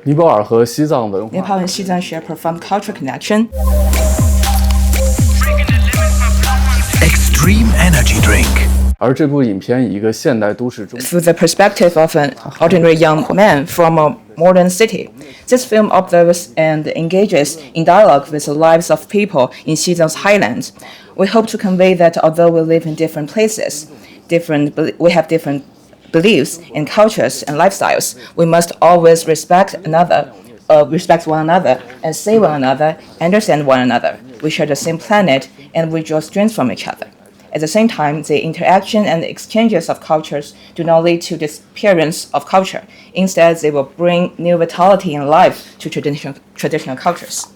尼泊尔和西藏文化 Nepal and Xizang share profound cultural connection. Extreme energy drink. 而这部影片以一个现代都市中 Through the perspective of an ordinary young man from a modern city, this film observes and engages in dialogue with the lives of people in Xizang's highlands. We hope to convey that although we live in different places, we have different beliefs and cultures and lifestyles, we must always respect one another and see one another, understand one another. We share the same planet and we draw strength from each other. At the same time, the interaction and exchanges of cultures do not lead to disappearance of culture. Instead, they will bring new vitality and life to traditional cultures.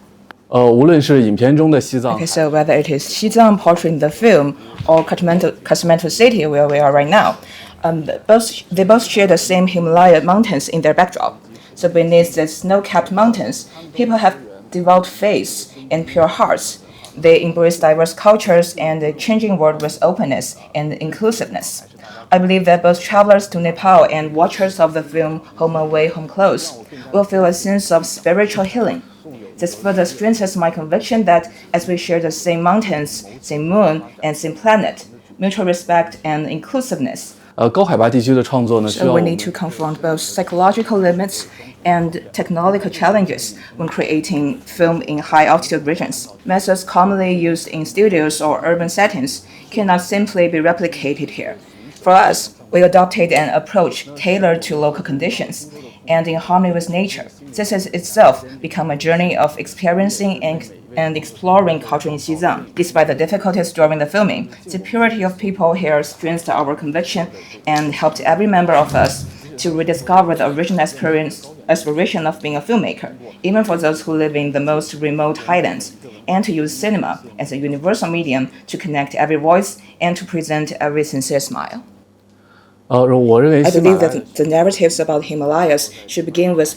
无论是影片中的西藏 Okay, so whether it is Xizang portrayed in the film or Kathmandu City where we are right now, they both share the same Himalaya mountains in their backdrop. So beneath the snow-capped mountains, people have devout faith and pure hearts. They embrace diverse cultures and the changing world with openness and inclusiveness. I believe that both travelers to Nepal and watchers of the film Home Away, Home Close will feel a sense of spiritual healing. This further strengthens my conviction that as we share the same mountains, same moon, and same planet, mutual respect and inclusiveness, 高海拔地区的创作呢，需 so 要 we need to confront both psychological limits and technological challenges when creating film in high-altitude regions. Methods commonly used in studios or urban settings cannot simply be replicated here. For us, we adopted an approach tailored to local conditions and in harmony with nature. This has itself become a journey of experiencing and exploring culture in Xizang. Despite the difficulties during the filming, the purity of people here strengthened our conviction and helped every member of us to rediscover the original aspiration of being a filmmaker, even for those who live in the most remote highlands, and to use cinema as a universal medium to connect every voice and to present every sincere smile. 我认为 I 喜马 believe 拉 that the narratives about Himalayas should begin with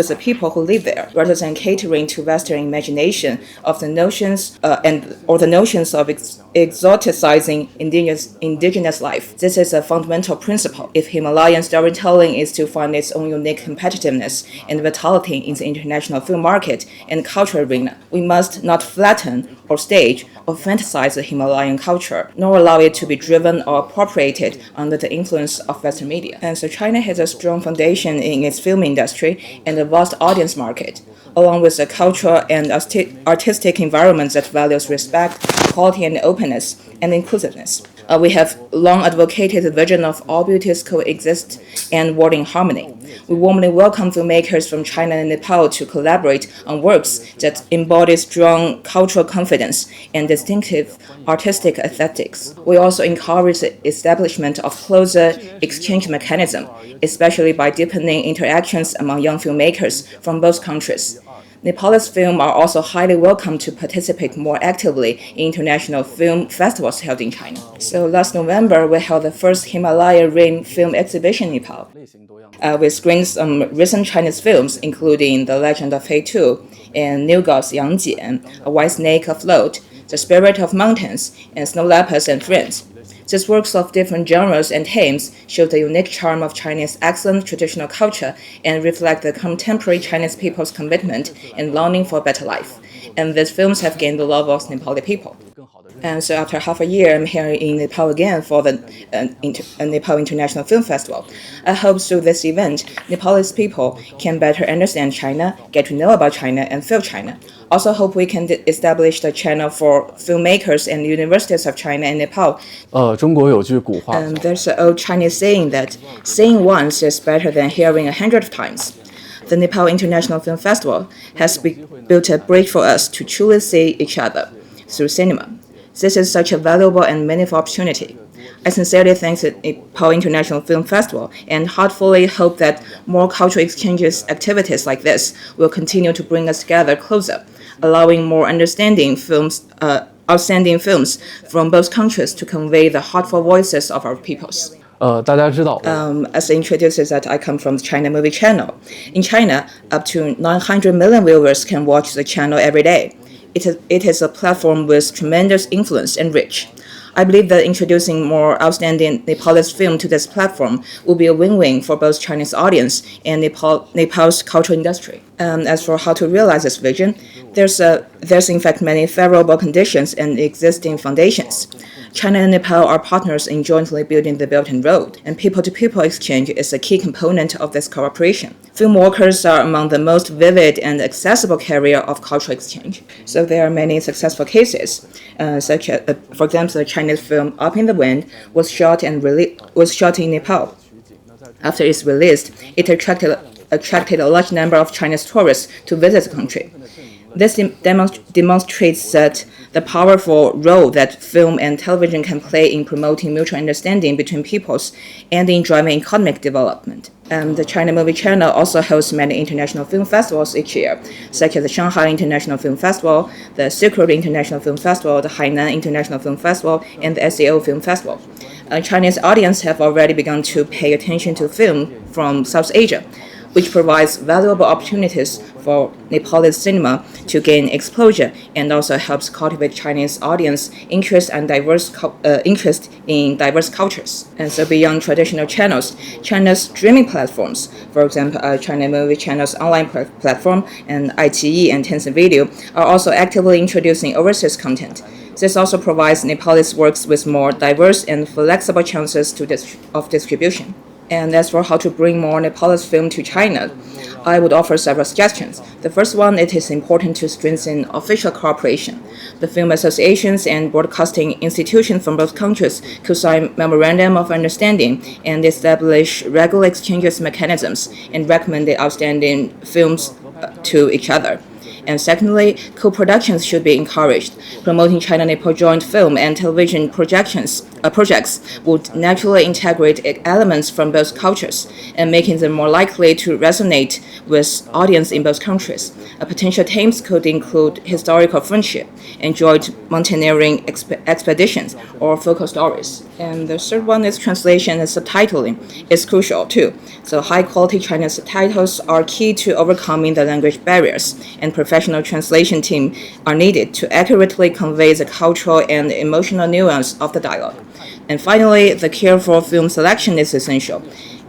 the people who live there, rather than catering to Western imagination of the notions or the notions of exoticizing indigenous life. This is a fundamental principle. If Himalayan storytelling is to find its own unique competitiveness and vitality in the international film market and cultural arena, we must not flatten or stage or fantasize the Himalayan culture, nor allow it to be driven or appropriated under the influence of Western media. And so China has a strong foundation in its film industry and a vast audience market, along with a cultural and artistic environment that values respect, equality and openness, and inclusiveness. We have long advocated the vision of all beauties coexist and work in harmony. We warmly welcome filmmakers from China and Nepal to collaborate on works that embody strong cultural confidence and distinctive artistic aesthetics. We also encourage the establishment of closer exchange mechanism, especially by deepening interactions among young filmmakers from both countries. Nepalese films are also highly welcome to participate more actively in international film festivals held in China. So last November, we held the first Himalaya Rain film exhibition in Nepal. We screened some recent Chinese films, including The Legend of Fei Tu and New God's Yang Jian, A White Snake Afloat, The Spirit of Mountains, and Snow Leopards and Friends. These works of different genres and themes show the unique charm of Chinese excellent traditional culture and reflect the contemporary Chinese people's commitment and longing for a better life. And these films have gained the love of Nepali people. And so after half a year, I'm here in Nepal again for the Nepal International Film Festival. I hope through this event, Nepalese people can better understand China, get to know about China, and feel China. Also hope we can establish the channel for filmmakers and universities of China and Nepal. 中国有句古话 There's an old Chinese saying that seeing once is better than hearing 100 times. The Nepal International Film Festival has built a bridge for us to truly see each other through cinema. This is such a valuable and meaningful opportunity. I sincerely thank the Nepal International Film Festival and heartfully hope that more cultural exchanges activities like this will continue to bring us together closer, allowing more outstanding films from both countries to convey the heartfelt voices of our peoples. 大家知道 As introduces that I come from the China Movie Channel. In China, up to 900 million viewers can watch the channel every day. It is a platform with tremendous influence and reach. I believe that introducing more outstanding Nepalese film to this platform will be a win-win for both Chinese audience and Nepal's cultural industry. As for how to realize this vision, there's in fact many favorable conditions and existing foundations. China and Nepal are partners in jointly building the Belt and Road, and people-to-people exchange is a key component of this cooperation. Film workers are among the most vivid and accessible carrier of cultural exchange. So there are many successful cases, such as, for example, the Chinese film Up in the Wind was shot in Nepal. After its release, it attracted a large number of Chinese tourists to visit the country. This demonstrates that the powerful role that film and television can play in promoting mutual understanding between peoples and in driving economic development. The China Movie Channel also hosts many international film festivals each year, such as the Shanghai International Film Festival, the Silk Road International Film Festival, the Hainan International Film Festival, and the SEO Film Festival. Chinese audience have already begun to pay attention to film from South Asia, which provides valuable opportunities for Nepalese cinema to gain exposure and also helps cultivate Chinese audience interest in diverse cultures. And so beyond traditional channels, China's streaming platforms, for example, China Movie Channel's online platform and iQIYI and Tencent Video, are also actively introducing overseas content. This also provides Nepalese works with more diverse and flexible chances of distribution. And as for how to bring more Nepalese film to China, I would offer several suggestions. The first one, it is important to strengthen official cooperation. The film associations and broadcasting institutions from both countries could sign memorandum of understanding and establish regular exchanges mechanisms and recommend the outstanding films to each other. And secondly, co-productions should be encouraged. Promoting China-Nepal joint film and television projects would naturally integrate elements from both cultures and making them more likely to resonate with audience in both countries. Potential themes could include historical friendship, enjoyed mountaineering expeditions, or folk stories. And the third one is translation and subtitling. It's crucial too. So high-quality Chinese subtitles are key to overcoming the language barriers, and professional translation team are needed to accurately convey the cultural and emotional nuance of the dialogue. And finally, the careful film selection is essential.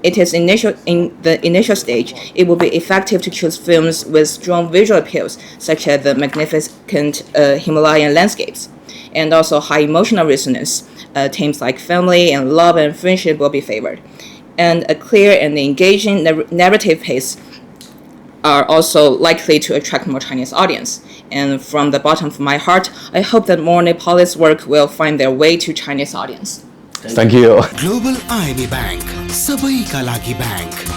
In the initial stage, it will be effective to choose films with strong visual appeals, such as the magnificent Himalayan landscapes, and also high emotional resonance. Themes like family and love and friendship will be favored. And a clear and engaging narrative pace are also likely to attract more Chinese audience. And from the bottom of my heart, I hope that more Nepalese work will find their way to Chinese audience. Thank you. Global IB Bank, सबैका लागि bank.